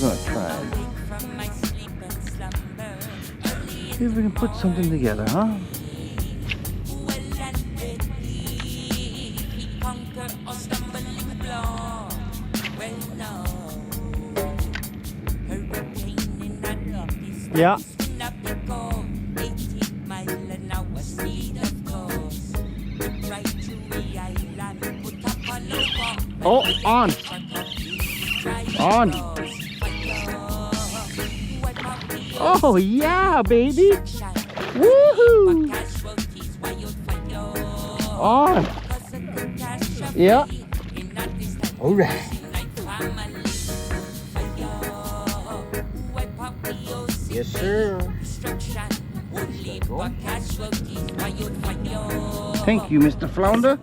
gonna try it. See if we can put something together, huh? Yeah. Oh, on. On. Oh, yeah, baby. Woohoo. On. Yeah. All right. Yes, sir. Thank you, Mr. Flounder.